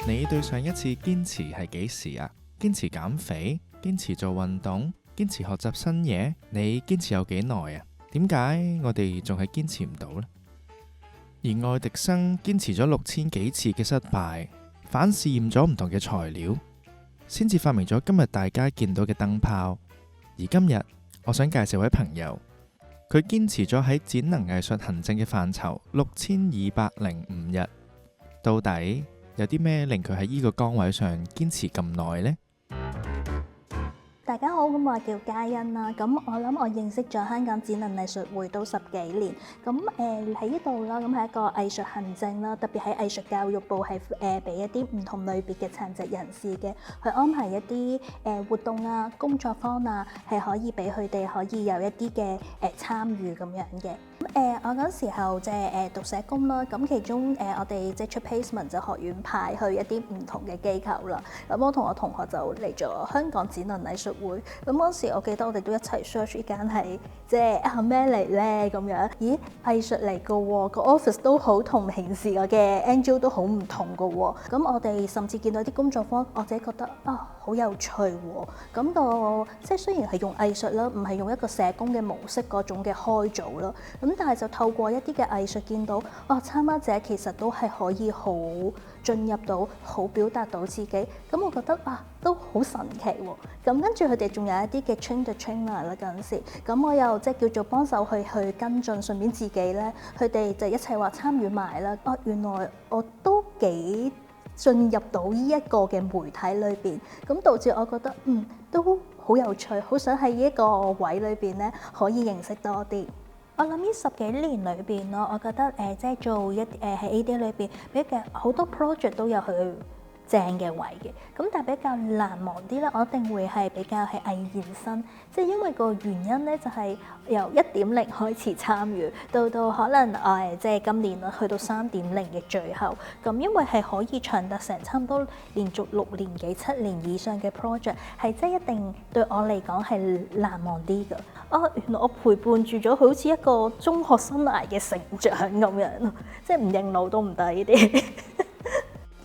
你對上一次堅持係幾時啊？堅持減肥？堅持做運動？堅持學習新嘢？你堅持有幾耐啊？點解我哋仲係堅持唔到呢？而愛迪生堅持咗6000幾次嘅失敗，反試驗咗唔同嘅材料，先至發明咗今日大家見到嘅燈泡。而今日我想介紹位朋友，佢堅持咗喺展能藝術行政嘅範疇6205日，到底有啲咩令佢喺呢個崗位上堅持咁耐呢？大家好，咁我叫嘉欣啦。咁我諗我認識咗香港展能藝術會都10幾年。咁喺呢度啦，咁係一個藝術行政啦，特別喺藝術教育部係俾一啲唔同類別嘅殘疾人士嘅，去安排一啲活動啊、工作坊啊，係可以俾佢哋可以有一啲嘅參與咁樣嘅。我嗰時候即係讀社工啦，咁其中我哋即係出 placement 就學院派去一啲唔同嘅機構啦。咁我同我同學就嚟咗香港展能藝術會。咁嗰時我記得我哋都一齊 search 呢間係即係咩嚟咧咁樣？咦，藝術嚟嘅喎，個 office 都好同平時我嘅 NGO 都好唔同嘅喎。咁我哋甚至見到啲工作坊，我自己覺得好有趣喎。咁個即係雖然係用藝術啦，唔係用一個社工嘅模式嗰種嘅開組啦。咁但係就透過一啲嘅藝術見到，參加者其實都係可以好進入到，好表達到自己。咁我覺得都好神奇喎。咁跟住佢哋仲有一啲嘅 train the trainer 啦嗰陣時，咁我又即係叫做幫手去跟進，順便自己咧，佢哋就一齊話參與埋啦。原來我都幾進入到呢一個嘅媒體裏邊，咁導致我覺得都好有趣，好想喺呢一個位裏邊咧可以認識多啲。我諗呢10幾年裏邊咯，我覺得即係做喺 AD 裏邊比較好多 project 都有佢正嘅位嘅，咁但係比較難忘啲咧，我一定會係比較係藝延伸，即係因為個原因咧就係由1.0開始參與，到可能即係今年啦，去到3.0嘅最後，咁因為係可以長達成差唔多連續6年幾7年以上嘅 project， 係即係一定對我嚟講係難忘啲㗎。原來我陪伴住咗佢好似一個中學生涯嘅成長咁樣咯，即係唔認老都唔得呢啲。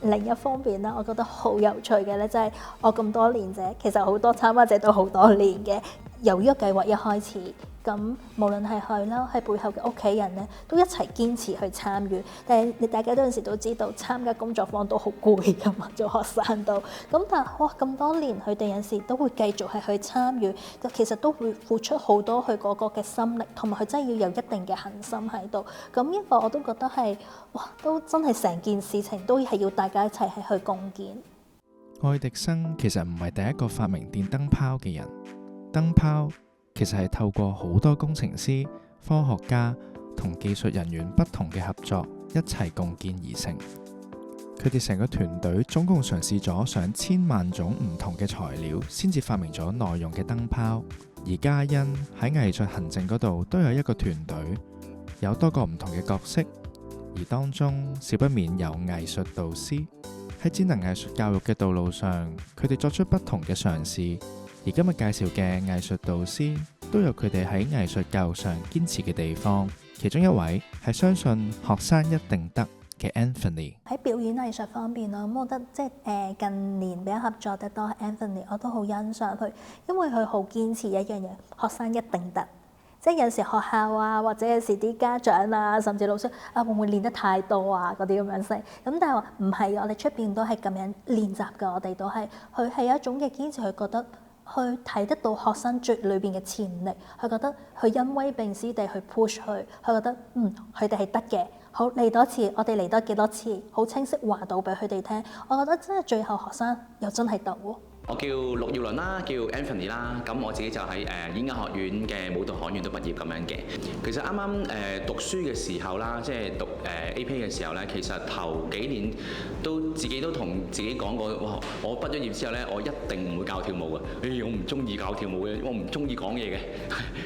另一方面啦，我覺得好有趣嘅咧，就係我咁多年啫，其實好多參加者都好多年嘅。由呢個計劃一開始，咁無論係佢啦，係背後嘅屋企人咧，都一齊堅持去參與。但係你大家有陣時都知道，參加工作坊都好攰噶嘛，做學生都。咁但係咁多年，佢哋有陣時都會繼續係去參與，其實都會付出好多佢嗰個嘅心力，同埋佢真係要有一定嘅恆心喺度。咁呢個我都覺得係都真係成件事情都係要大家一齊係去共建。愛迪生其實唔係第一個發明電燈泡嘅人。燈泡其實係透過好多工程師、科學家同技術人員不同嘅合作一齊共建而成。佢哋成個團隊總共嘗試咗上千萬種唔同嘅材料，先至發明咗耐用嘅燈泡。而嘉欣喺藝術行政嗰度都有一個團隊，有多個唔同嘅角色，而當中少不免有藝術導師。喺展能藝術教育嘅道路上，佢哋作出不同嘅嘗試。而今日介紹嘅藝術導師都有佢哋喺藝術教育上堅持嘅地方，其中一位係相信學生一定得嘅 Anthony。喺表演藝術方面啦，咁我覺得即係近年比較合作得多 Anthony， 我都好欣賞佢，因為佢好堅持一樣嘢，學生一定得。即係有時學校啊，或者有時啲家長啊，甚至老師會唔會練得太多啊嗰啲咁樣聲。咁但係話唔係，我哋出邊都係咁樣練習㗎，我哋都係佢係一種嘅堅持，佢覺得。去睇得到學生最裏邊嘅潛力，佢覺得佢恩威並施地去 push 佢覺得佢哋係得嘅，好嚟多次，我哋嚟多幾多次，好清晰話到俾佢哋聽，我覺得真係最後學生又真係得喎。我叫陸耀倫啦，叫 Anthony 啦，咁我自己就喺演藝學院嘅舞蹈學院都畢業咁樣嘅。其實啱啱讀書嘅時候啦，即係讀AP 嘅時候咧，其實頭幾年都自己都同自己講過，哇！我畢咗業之後咧，我一定唔會教跳舞嘅。我唔中意教跳舞嘅，我唔中意講嘢嘅。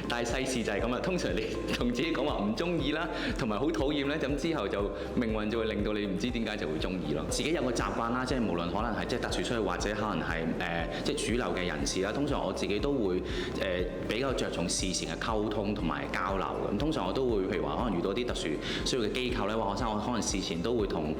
但係世事就係咁啦，通常你同自己講話唔中意啦，同埋好討厭咧，咁之後就命運就會令到你唔知點解就會中意咯。自己有個習慣啦，即係無論可能係即係特殊需要或者可能係即係主流嘅人士啦，通常我自己都會比較着重事前嘅溝通同埋交流嘅。咁通常我都會譬如話可能遇到啲特殊需要嘅機構咧，話學生我可能事前都會同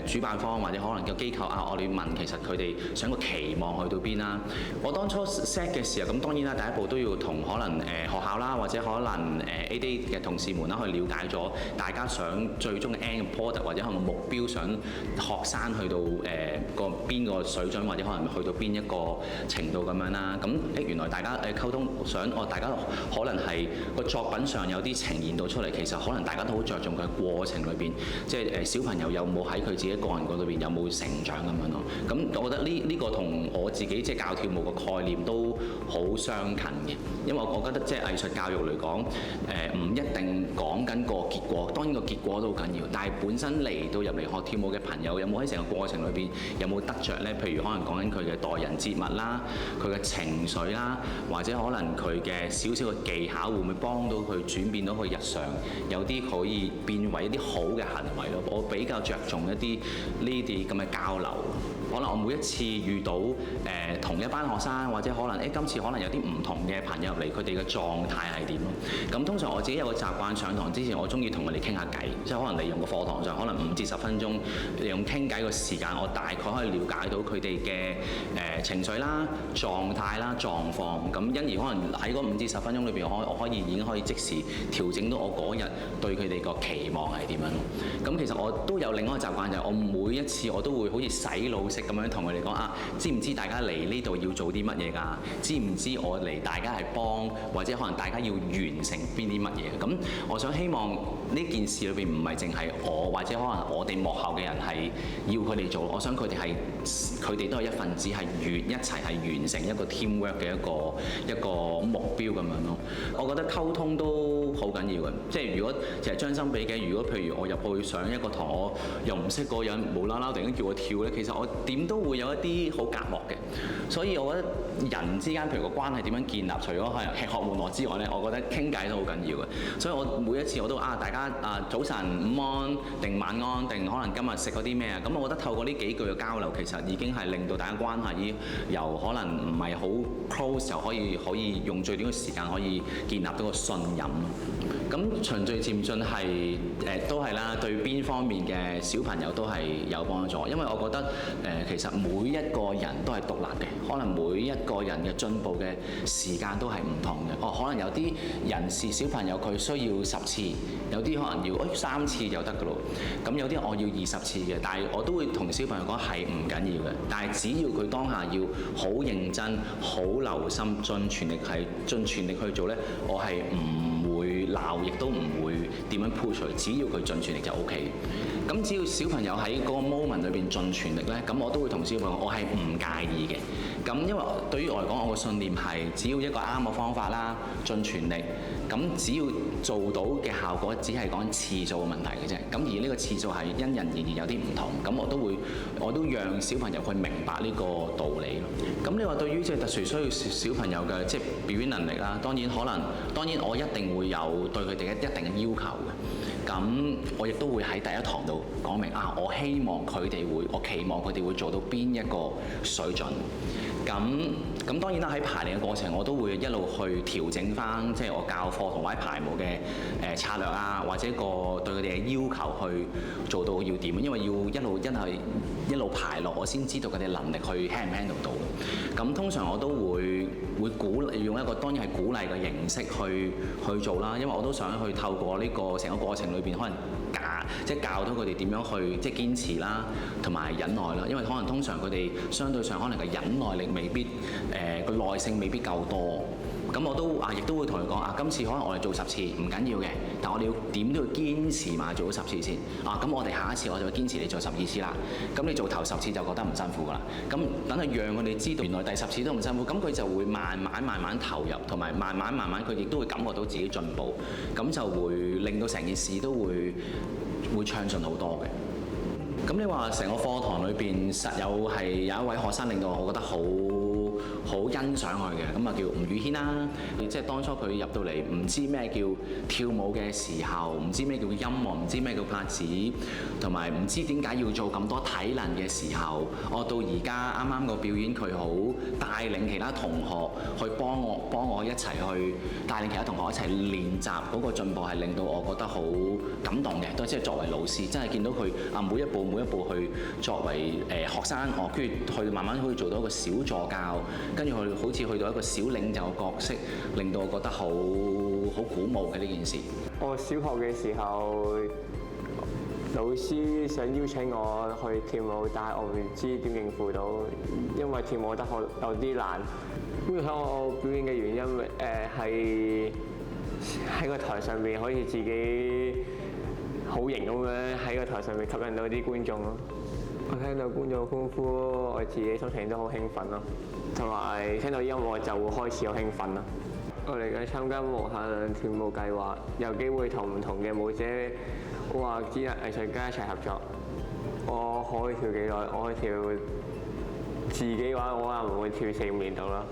主辦方或者可能個機構我哋問其實佢哋想個期望去到邊啦。我當初 set 嘅時候，咁當然啦，第一步都要同可能學校啦，或者可能AD 嘅同事們啦，去了解咗大家想最終嘅 end product 或者可能目標想學生去到邊個水準，或者可能去到邊一個程度咁樣啦。咁原來大家溝通想大家可能係個作品上有啲呈現到出嚟，其實可能大家都好着重佢過程裏邊，即係小朋友有冇喺佢自己個人嗰裏邊有冇成長咁樣咯。咁我覺得呢個同我自己即係教跳舞嘅概念都好相近嘅，因為我覺得即係藝術教育嚟講，唔一定講緊個結果，當然個結果都好緊要，但係本身嚟到入嚟學跳舞嘅朋友有冇喺成個過程裏邊有冇得着呢？譬如可能講緊佢嘅待人接物啦，佢嘅情緒啦，或者可能佢嘅少少嘅技巧會唔會幫到佢轉變到佢日常有啲可以變為一啲好嘅行為咯。我比較着重一啲呢啲咁嘅交流。可能我每一次遇到同一班學生，或者可能今次可能有啲唔同嘅朋友入嚟，佢哋嘅狀態係點咯？咁通常我自己有個習慣，上堂之前我中意同佢哋傾下偈，即係可能利用個課堂上可能5至10分鐘，利用傾偈個時間，我大概可以了解到佢哋嘅情緒啦、狀態啦、狀況。咁因而可能喺嗰5至10分鐘裏邊，我可以已經可以即時調整到我嗰日對佢哋個期望係點樣咯。咁其實我都有另一個習慣，就係我每一次我都會好似洗腦式咁樣同佢哋講知唔知大家嚟呢度要做啲乜嘢㗎？知唔知我嚟大家係幫，或者可能大家要完成邊啲乜嘢？咁我想希望呢件事裏邊唔係淨係我，或者可能我哋幕後嘅人係要佢哋做，我想佢哋都係一份子，係一齊係完成一個 teamwork 嘅一個目標咁樣咯。我覺得溝通都好緊要嘅，即係如果其實將心比己，如果譬如我入去上一個堂，我又唔識嗰個人，無啦啦突然間叫我跳咧，其實我點都會有一啲好隔膜嘅。所以我覺得人之間譬如個關係點樣建立，除咗係吃喝玩樂之外咧，我覺得傾偈都好緊要嘅。所以我每一次我都大家早晨午安定晚安定可能今日食嗰啲咩啊？咁我覺得透過呢幾句嘅交流，其實已經係令到大家關係由可能唔係好 close， 就可以用最短嘅時間可以建立到個信任咯。咁循序漸進係都係啦，對邊方面嘅小朋友都係有幫助，因為我覺得其實每一個人都係獨立嘅，可能每一個人嘅進步嘅時間都係唔同嘅。可能有啲人士小朋友佢需要10次，有啲可能要3次就得㗎咯。咁有啲我要20次嘅，但係我都會同小朋友講係唔緊要嘅，但係只要佢當下要好認真、好留心、盡全力去做呢，我係唔會鬧，亦都唔會點樣 push 佢，只要佢盡全力就 OK。咁只要小朋友喺嗰個 moment 裏邊盡全力呢，咁我都會同小朋友我係唔介意嘅。咁因為對於我嚟講，我個信念係只要一個啱嘅方法啦，盡全力，咁只要做到嘅效果，只係講次數嘅問題嘅啫。咁而呢個次數係因人而異有啲唔同，咁我都讓小朋友去明白呢個道理咯。咁你話對於即係特殊需要小朋友嘅即係表演能力啦，當然我一定會有對佢哋一定嘅要求嘅。咁我亦都會喺第一堂度講明我希望佢哋我期望佢哋會做到邊一個水準。咁當然啦，喺排練嘅過程，我都會一路去調整翻，即係我教課同或者排舞嘅策略或者個對佢哋嘅要求去做到要點，因為要一路排落，我先知道佢哋能力去 handle 到。咁通常我都會鼓勵用一個當然係鼓勵嘅形式去做啦，因為我都想去透過呢個成個過程裏邊，可能教到佢哋點樣去即係堅持啦，同埋忍耐啦。因為可能通常佢哋相對上可能嘅忍耐力未必個耐性未必夠多。咁我都亦都會同佢講今次可能我哋做10次唔緊要嘅，但我哋要點都要堅持埋做咗10次先。咁我哋下一次我就會堅持你做12次啦。咁你做頭10次就覺得唔辛苦㗎啦。咁等佢讓佢哋知道原來第10次都唔辛苦，咁佢就會慢慢投入，同埋慢慢佢亦都會感覺到自己進步，咁就會令到成件事都會暢順好多嘅。咁你話成個課堂裏邊實有一位學生令到我覺得好好欣賞佢嘅，咁啊叫吳宇軒啦。即係當初佢入到嚟唔知咩叫跳舞嘅時候，唔知咩叫音樂，唔知咩叫拍子，同埋唔知點解要做咁多體能嘅時候，我到而家啱啱個表演，佢好帶領其他同學去幫我一齊去帶領其他同學一齊練習，嗰個進步係令到我覺得好感動嘅。都即係作為老師，真係見到佢每一步去作為學生，跟住去慢慢可以做到一個小助教，跟住佢好似去到一個小領袖角色，令到我覺得好鼓舞嘅呢件事。我小學嘅時候，老師想邀請我去跳舞，但係我唔知點應付到，因為跳舞得有啲難。咁喺我表演嘅原因，係喺個台上面可以自己好型咁樣喺個台上面吸引到啲觀眾咯。我聽到觀眾歡呼，我自己心情都好興奮咯，同埋聽到音樂就會開始好興奮咯。我嚟緊參加無限量跳舞計劃，有機會同唔同嘅舞者或者藝術家一齊合作。我可以跳幾耐？我可以跳自己嘅話，我可能會跳4-5年度啦。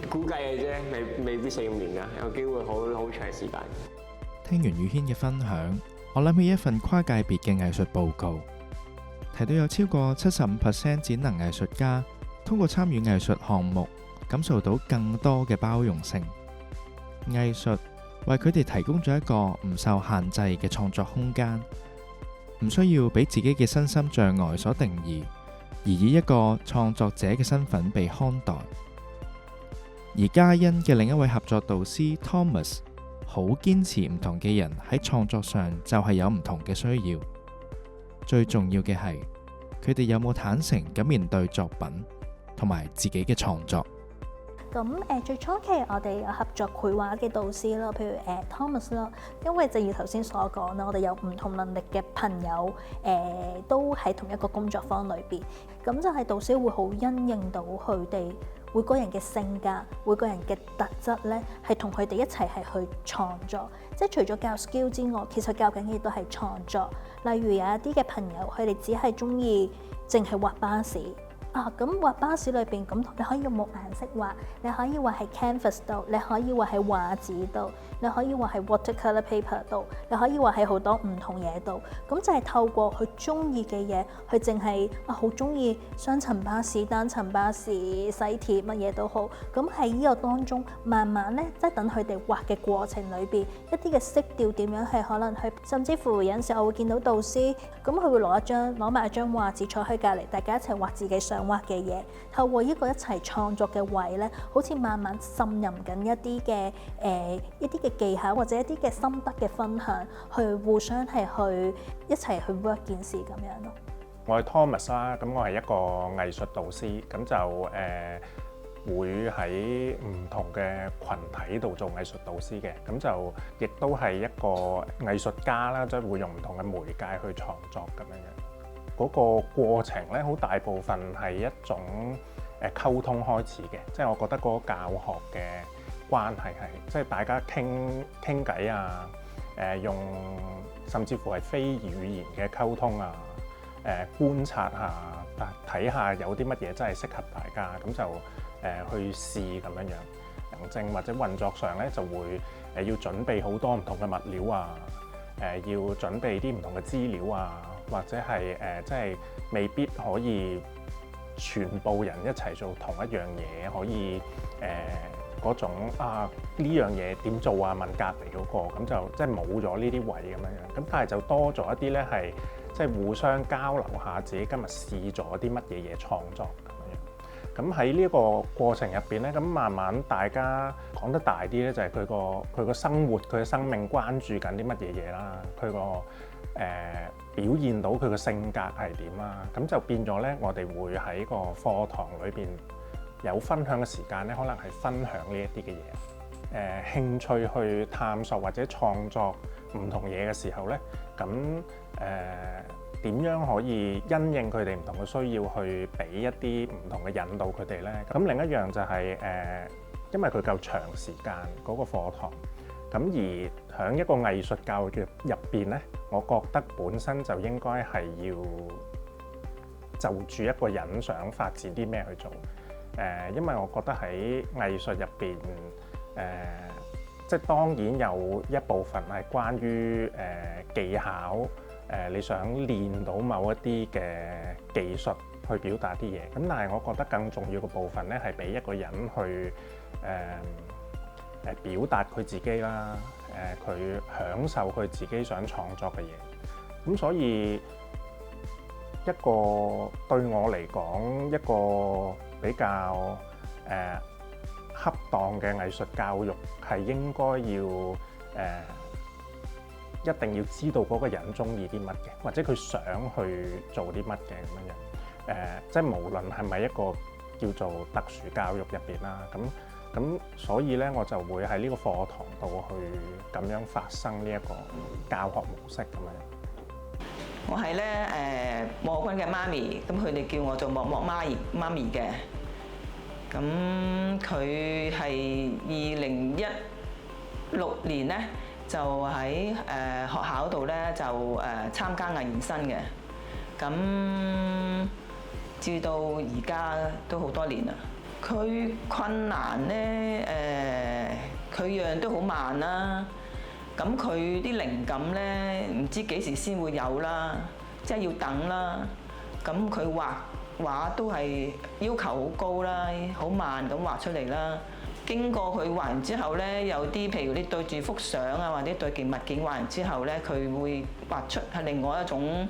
估計嘅啫，未必4-5年㗎，有機會好長時間。聽完宇軒嘅分享，我諗起一份跨界別嘅藝術報告，提到有超過75% 展能藝術家通過參與藝術項目，感受到更多嘅包容性。藝術為佢哋提供咗一個唔受限制嘅創作空間，唔需要俾自己嘅身心障礙所定義，而以一個創作者嘅身份被看待。而嘉欣嘅另一位合作導師 Thomas 好堅持唔同嘅人喺創作上就係有唔同嘅需要，最重要嘅係佢哋有冇坦誠咁面對作品同埋自己嘅創作。咁最初期我哋有合作繪畫嘅導師啦，譬如Thomas 啦，因為正如頭先所講啦，我哋有唔同能力嘅朋友都喺同一個工作坊裏邊，咁就係導師會好因應到佢哋每個人嘅性格、每個人嘅特質咧，係同佢哋一齊係去創作。即係除咗教 skill 之外，其實教緊嘅都係創作。例如有一啲嘅朋友，佢哋只係中意淨係畫巴士。咁畫巴士裏邊，咁你可以用木顏色畫，你可以畫喺 canvas 度，你可以畫喺畫紙度，你可以畫喺 watercolor paper 度，你可以畫喺好多唔同嘢度。咁就係透過佢中意嘅嘢，佢淨係好中意雙層巴士、單層巴士、西鐵乜嘢都好。咁喺呢個當中，慢慢咧，即係等佢哋畫嘅過程裏邊，一啲嘅色調點樣係可能佢，甚至乎有陣時我會見到導師，咁佢會攞埋一張畫紙坐喺隔離，大家一齊畫自己想畫嘅嘢，透過呢個一齊創作嘅位咧，好似慢慢滲入緊一啲嘅技巧或者一啲嘅心得嘅分享，去互相係去一齊去 work 件事咁樣咯。我係 Thomas 啦，咁我係一個藝術導師，咁就會喺唔同嘅群體度做藝術導師嘅，咁就亦都係一個藝術家啦，即係會用唔同嘅媒介去創作咁樣樣。嗰個過程咧，好大部分係一種溝通開始嘅，即係我覺得嗰個教學嘅關係係即係大家傾偈啊，用甚至乎係非語言嘅溝通啊，觀察下，睇下有啲乜嘢真係適合大家，咁就去試咁樣樣。行政或者運作上咧，就會要準備好多唔同嘅物料啊，要準備啲唔同嘅資料啊。或者係即係未必可以全部人一齊做同一樣嘢，可以嗰種呢樣嘢點做啊？問隔離嗰個，咁就即係冇咗呢啲位咁樣樣。咁但係就多咗一啲咧，係即係互相交流下自己今日試咗啲乜嘢嘢創作咁樣。咁喺呢一個過程入邊咧，咁慢慢大家講得大啲咧，就係佢個生活、佢嘅生命關注緊啲乜嘢嘢啦，佢個表現到佢個性格係點啦，咁就變咗咧，我哋會喺個課堂裏邊有分享嘅時間咧，可能係分享呢一啲嘅嘢，興趣去探索或者創作唔同嘢嘅時候咧，咁點樣可以因應佢哋唔同嘅需要去俾一啲唔同嘅引導佢哋咧？咁另一樣就係因為佢夠長時間嗰個課堂。咁而喺一個藝術教育入邊咧，我覺得本身就應該係要就住一個人想發展啲咩去做，因為我覺得喺藝術入邊即係當然有一部分係關於技巧，你想練到某一啲嘅技術去表達啲嘢。咁但係我覺得更重要嘅部分咧，係俾一個人去表達佢自己啦，佢享受佢自己想創作嘅嘢。咁所以一個對我嚟講一個比較恰當嘅藝術教育係應該要一定要知道嗰個人中意啲乜嘅，或者佢想去做啲乜嘅咁樣。即係無論係咪一個叫做特殊教育入邊啦，咁所以咧我就會喺呢個課堂度去咁樣發生呢一個教學模式咁樣。我係咧莫可君嘅媽咪，咁佢哋叫我做莫媽咪嘅。咁佢係2016年咧就喺學校度咧就參加藝研生嘅。咁至到而家都好多年啦。佢困難咧佢樣都好慢啦。咁佢啲靈感咧唔知幾時先會有啦，即係要等啦。咁佢畫都係要求好高啦，好慢咁畫出嚟啦。經過佢畫完之後咧，有啲譬如你對住幅相啊，或者對件物件畫完之後咧，佢會畫出係另外一種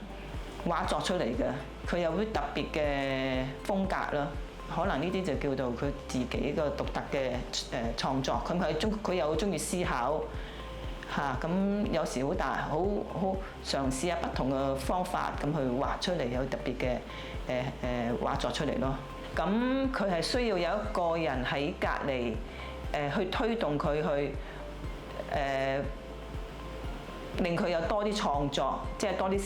畫作出嚟嘅。佢有啲特別嘅風格啦，可能呢啲就叫做佢自己個獨特嘅創作。佢又好中意思考。咁有時好嘗試下不同嘅方法咁去畫出嚟，有特別嘅畫作出嚟咯。咁佢係需要有一個人喺隔離去推動佢去令佢有多啲創作，即係多啲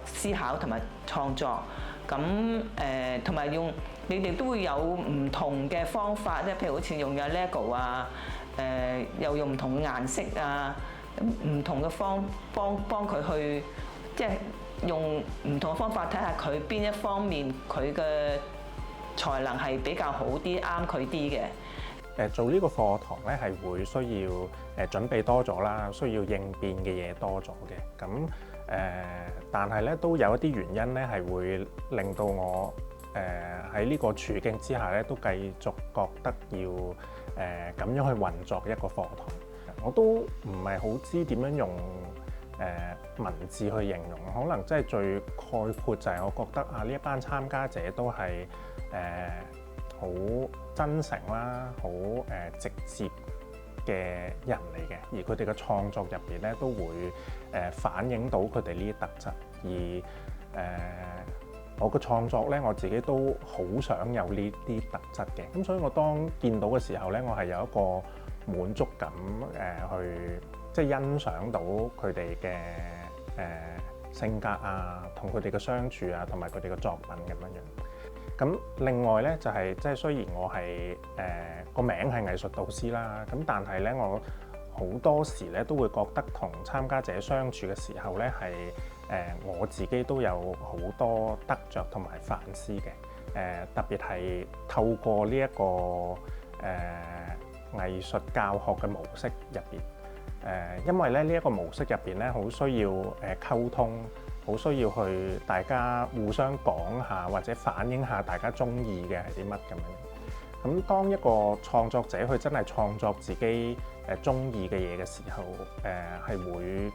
思考同埋創作。咁同埋你哋都會有唔同嘅方法，即係譬如好似用嘅 LEGO 啊，又用唔同嘅顏色啊。唔同嘅幫佢去，即係用唔同嘅方法睇下佢邊一方面佢嘅才能係比較好啲，啱佢啲嘅。做呢個課堂咧係會需要準備多咗啦，需要應變嘅嘢多咗嘅。咁但係咧都有一啲原因咧係會令到我喺呢個處境之下咧都繼續覺得要咁樣去運作一個課堂。我都唔係好知點樣用文字去形容，可能真係最概括就係我覺得呢一班參加者都係好真誠啦，好直接嘅人嚟嘅，而佢哋嘅創作入邊咧都會反映到佢哋呢啲特質，而我嘅創作咧我自己都好想有呢啲特質嘅，咁所以我當見到嘅時候咧，我係有一個滿足感去即係欣賞到佢哋嘅性格啊，同佢哋嘅相處啊，同埋佢哋嘅作品咁樣樣。咁另外咧就係即係雖然我係個名係藝術導師啦，咁但係咧我好多時咧都會覺得同參加者相處嘅時候咧係我自己都有好多得着同埋反思嘅。特別係透過呢一個藝術教學嘅模式入邊，因為咧呢一個模式入邊咧好需要溝通，好需要去大家互相講下或者反映下大家中意嘅係啲乜咁樣。咁當一個創作者佢真係創作自己中意嘅嘢嘅時候，係會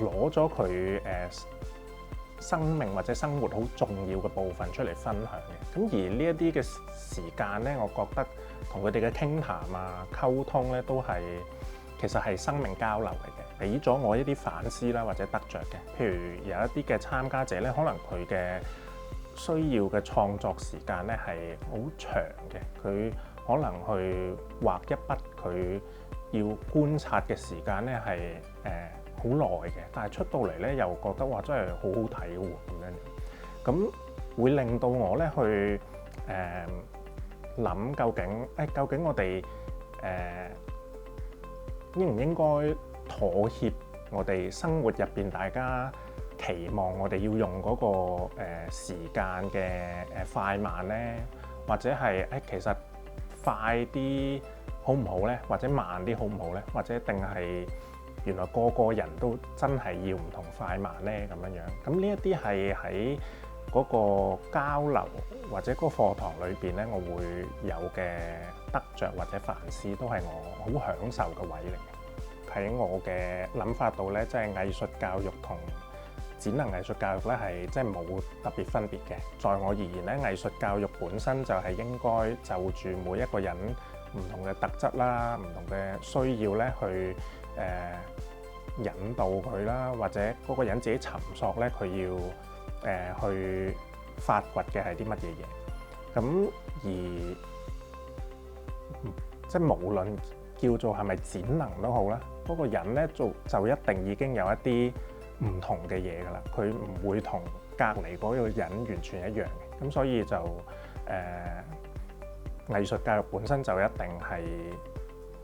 攞咗佢生命或者生活好重要嘅部分出嚟分享嘅。咁而呢一啲嘅時間咧，我覺得同佢哋嘅傾談啊、溝通咧，都係其實係生命交流嚟嘅，俾咗我一啲反思啦，或者得着嘅。譬如有一啲嘅參加者咧，可能佢嘅需要嘅創作時間咧係好長嘅，佢可能去畫一筆，佢要觀察嘅時間咧係好耐嘅，但係出到嚟咧又覺得哇真係好好睇喎咁樣，咁會令到我咧去諗究竟我哋應唔應該妥協我哋生活入邊大家期望我哋要用嗰個時間嘅快慢咧，或者係其實快啲好唔好呢？或者慢啲好唔好呢？或者定係原來個個人都真係要唔同快慢呢？咁樣樣。咁呢一啲係喺嗰個交流或者嗰個課堂裏邊呢，我會有嘅得着或者反思，都係我好享受嘅位嚟嘅。喺我嘅諗法度呢，即係藝術教育同展能藝術教育咧係即係冇特別分別嘅。在我而言咧，藝術教育本身就係應該就住每一個人唔同嘅特質啦、唔同嘅需要咧去引導佢啦，或者嗰個人自己尋索咧，佢要去發掘嘅係啲乜嘢嘢。咁而即係無論叫做係咪展能都好啦，嗰個人咧就一定已經有一啲唔同嘅嘢㗎啦，佢唔會同隔離嗰個人完全一樣嘅，咁所以就藝術教育本身就一定係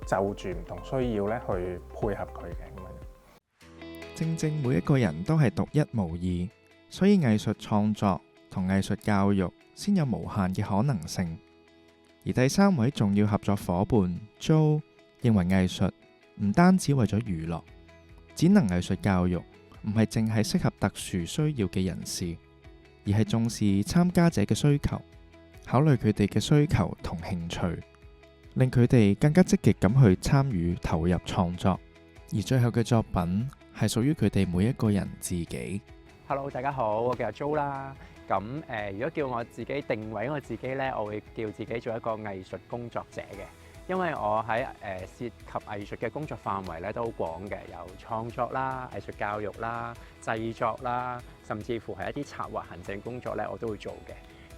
就住唔同需要咧去配合佢嘅咁樣。正正每一個人都係獨一無二，所以藝術創作同藝術教育先有無限嘅可能性。而第三位重要合作夥伴 Jo 認為藝術唔單止為咗娛樂，展能藝術教育唔係淨係適合特殊需要嘅人士，而係重視參加者嘅需求，考慮佢哋嘅需求同興趣，令佢哋更加積極咁去參與投入創作，而最後嘅作品係屬於佢哋每一個人自己。Hello， 大家好，我叫阿 Jo 啦。咁如果叫我自己定位我自己呢，我會叫自己做一個藝術工作者嘅。因為我喺涉及藝術嘅工作範圍咧都好廣嘅，有創作啦、藝術教育啦、製作啦，甚至乎係一啲策劃行政工作咧，我都會做嘅。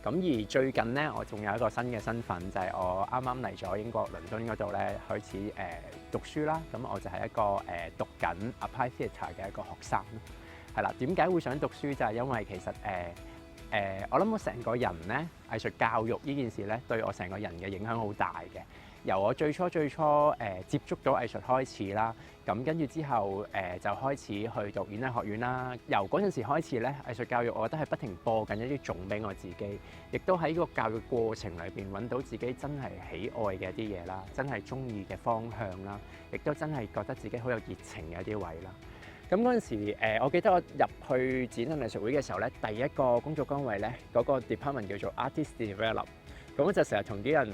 咁而最近咧，我仲有一個新嘅身份，就係我啱啱嚟咗英國倫敦嗰度咧，開始讀書啦。咁我就係一個讀緊 Applied Theatre 嘅一個學生。係啦，點解會想讀書就係因為其實我諗我成個人咧，藝術教育呢件事咧，對我成個人嘅影響好大嘅。由我最初接觸到藝術開始啦，咁跟住之後就開始去讀演藝學院啦。由嗰陣時開始咧，藝術教育我覺得係不停播緊一啲種俾我自己，亦都喺個教育過程裏邊揾到自己真係喜愛嘅一啲嘢啦，真係中意嘅方向啦，亦都真係覺得自己好有熱情嘅一啲位啦。咁嗰陣時我記得我入去展能藝術會嘅時候咧，第一個工作崗位咧，嗰個 department 叫做 Artist Develop。咁我就成日同啲人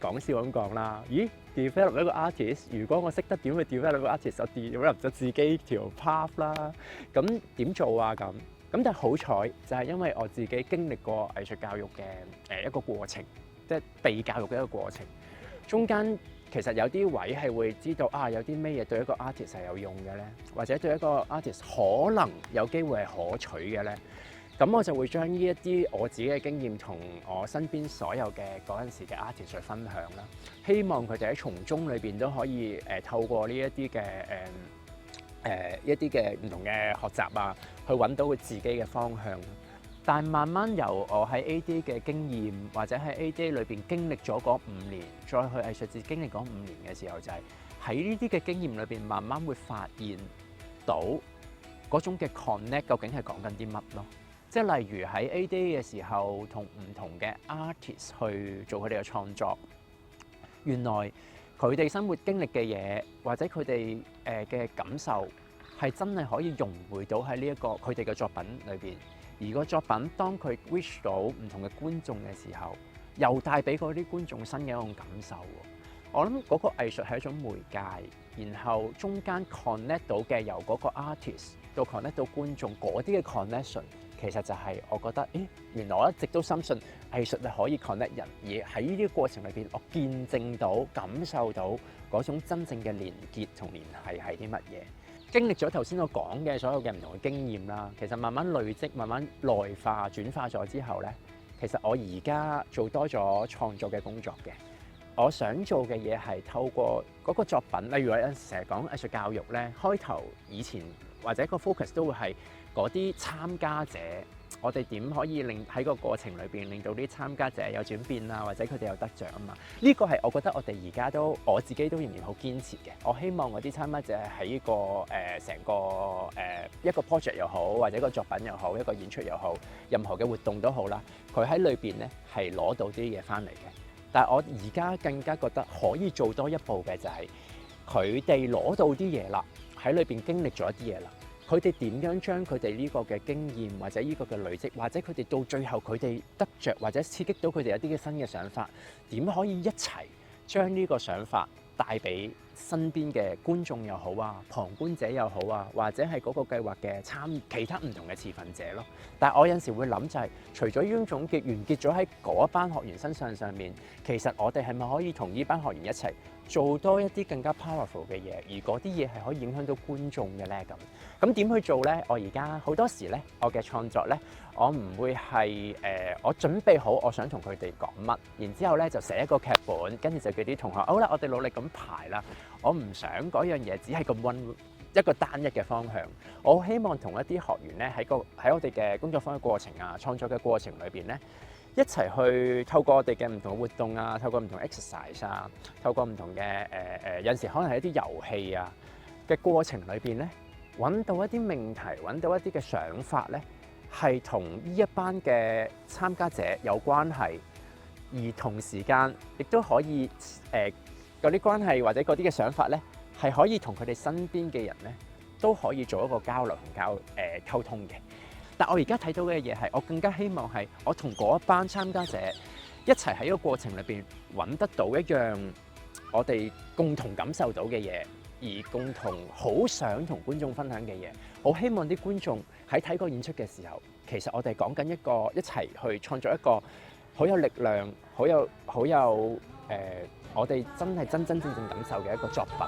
講笑咁講啦，咦 develop 一個 artist， 如果我識得點去 develop 一個 artist， 我 develop 咗自己條 path 啦。咁點做啊？咁但係好彩就係因為我自己經歷過藝術教育嘅一個過程，即係被教育嘅一個過程。中間其實有啲位係會知道啊，有啲咩嘢對一個 artist 係有用嘅咧，或者對一個 artist 可能有機會係可取嘅咧。咁我就會將呢一啲我自己嘅經驗同我身邊所有嘅嗰陣時嘅 artist 去分享啦，希望佢哋喺從中裏邊都可以透過呢一啲嘅唔同嘅學習啊，去揾到佢自己嘅方向。但係慢慢由我喺 AD 嘅經驗，或者喺 AD 裏邊經歷咗嗰5年，再去藝術節經歷嗰5年嘅時候，就係喺呢啲嘅經驗裏邊，慢慢會發現到嗰種嘅 connect 究竟係講緊啲乜咯。即係例如喺 AD 嘅時候，同唔同嘅 artist 去做佢哋嘅創作，原來佢哋生活經歷嘅嘢，或者佢哋嘅感受，係真係可以融匯到喺呢一個佢哋嘅作品裏邊。而個作品當佢 reach 到唔同嘅觀眾嘅時候，又帶俾嗰啲觀眾新嘅一種感受。我諗嗰個藝術係一種媒介，然後中間 connect 到嘅由嗰個 artist 到 connect 到觀眾嗰啲嘅 connection。其實就係我覺得，原來我一直都深信藝術係可以 connect 人，而喺呢啲過程裏邊，我見證到、感受到嗰種真正嘅連結同聯繫係啲乜嘢。經歷咗頭先我講嘅所有嘅唔同嘅經驗啦，其實慢慢累積、慢慢內化、轉化咗之後咧，其實我而家做多咗創作嘅工作嘅。我想做嘅嘢係透過嗰個作品，例如我有陣時成日講藝術教育咧，開頭以前或者個 focus 都會係嗰啲參加者我哋點可以令喺個過程裏邊令到啲參加者有轉變啊，或者佢哋有得獎啊嘛？呢個係我覺得我哋而家我自己都仍然好堅持嘅。我希望我啲參加者喺呢個成個一個 project 又好，或者一個作品又好，一個演出又好，任何嘅活動都好啦，佢喺裏邊咧係攞到啲嘢翻嚟嘅。但係我而家更加覺得可以做多一步嘅就係佢哋攞到啲嘢啦，喺裏邊經歷咗一啲嘢啦。佢哋點樣將佢哋呢個嘅經驗或者呢個嘅累積，或者佢哋到最後佢哋得着或者刺激到佢哋一啲嘅新嘅想法，點可以一齊將呢個想法帶俾身邊嘅觀眾又好啊，旁觀者又好啊，或者係嗰個計劃嘅其他唔同嘅持份者咯。但係我有陣時會諗就係，除咗呢種總結完結咗喺嗰一班學員身上面，其實我哋係咪可以同呢班學員一齊做多一啲更加 powerful 嘅嘢，而嗰啲嘢係可以影響到觀眾嘅咧？咁點去做咧？我而家好多時咧，我嘅創作咧，我唔會係我準備好我想同佢哋講乜，然之後咧就寫一個劇本，跟住就叫啲同學好啦，我哋努力咁排啦。我唔想嗰樣嘢只係一個單一嘅方向。我希望同一啲學員咧喺我哋嘅工作坊嘅過程啊，創作嘅過程裏邊咧，一齊去透過我哋嘅唔同嘅活動啊，透過唔同 exercise 啊，透過唔同嘅有陣時可能係一啲遊戲啊嘅過程裏邊咧，揾到一啲命題，揾到一啲嘅想法咧，係同呢一班嘅參加者有關係，而同時間亦都可以嗰啲關係或者嗰啲嘅想法咧，係可以同佢哋身邊嘅人咧都可以做一個交流同溝通嘅。但我而家睇到嘅嘢係，我更加希望係我同嗰一班參加者一齊喺個過程裏邊揾得到一樣我哋共同感受到嘅嘢，而共同好想同觀眾分享嘅嘢。好希望啲觀眾喺睇個演出嘅時候，其實我哋講緊一齊去創作一個好有力量、好有我哋真正感受嘅一個作品。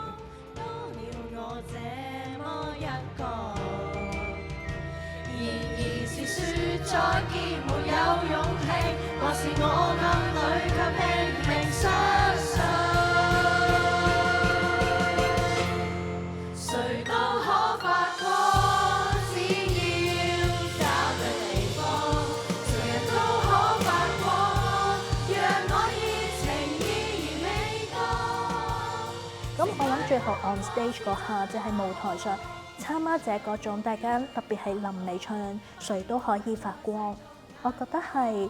咁我諗最後 on stage 嗰下，即係舞台上參加者嗰種，大家特別係臨尾唱誰都可以發光，我覺得係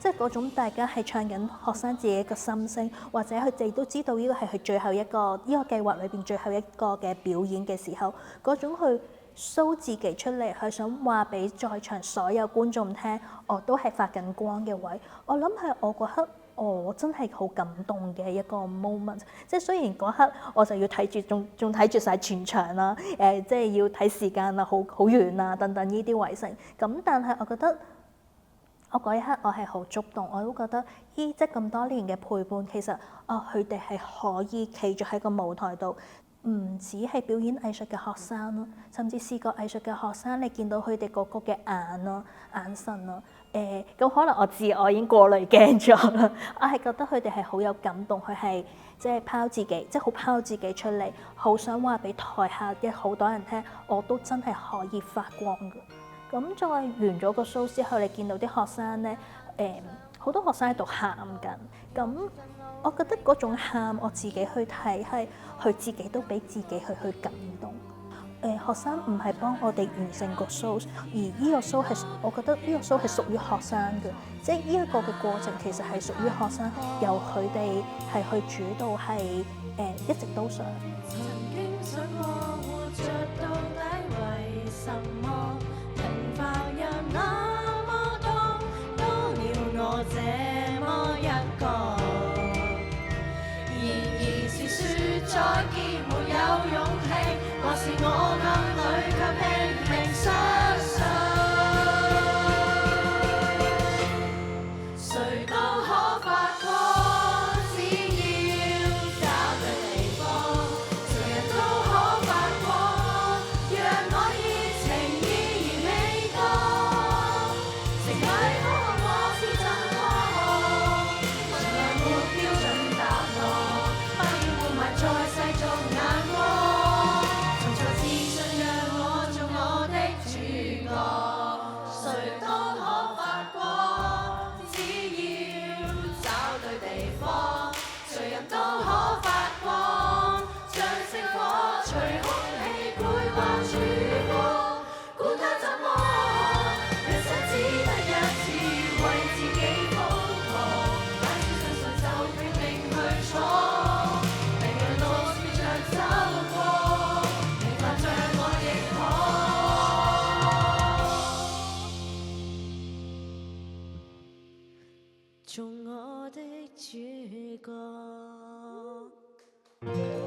即係嗰種大家係唱緊學生自己嘅心聲，或者佢哋都知道呢個係佢最後一個呢個計劃裏邊最後一個嘅表演嘅時候，嗰種去 show 自己出嚟，佢想話俾在場所有觀眾聽，我都係發緊光嘅位。我諗係我嗰刻我真係好感動嘅一個 moment， 即係雖然嗰刻我就要睇住仲睇住晒全場啦，即係要睇時間啊，好遠啊等等呢啲圍城。咁但係我覺得我嗰一刻我係好觸動，我都覺得即係咁多年嘅陪伴，其實佢哋係可以企住喺個舞台度。唔止係表演藝術嘅學生咯，甚至視覺藝術嘅學生，你見到佢哋個嘅眼咯、眼神咯，咁可能我已經過濾鏡咗啦。我係覺得佢哋係好有感動，佢係即係拋自己，即係好拋自己出嚟，好想話俾台下嘅好多人聽，我都真係可以發光㗎。咁再完咗個 show 之後，你見到啲學生咧，好多學生喺度喊緊，咁我覺得嗰種喊，我自己去睇係佢自己都俾自己去感動。學生唔係幫我哋完成個 show， 而呢個 show 係我覺得呢個 show 係屬於學生嘅，即係呢一個嘅過程其實係屬於學生，由佢哋係去主導，係一直都想。曾經想過活着到底為什麼？平凡人那麼多，多了我這麼一個。然而是說再見沒有勇氣，或是我眼裏卻拼命相信，誰都可發光，只要找對地方，誰人都可發光，讓我熱情依然未降。情侶可看我是怎麼看，從來沒標準答案，不要活埋在世俗眼光，尋找自信。做我的主角。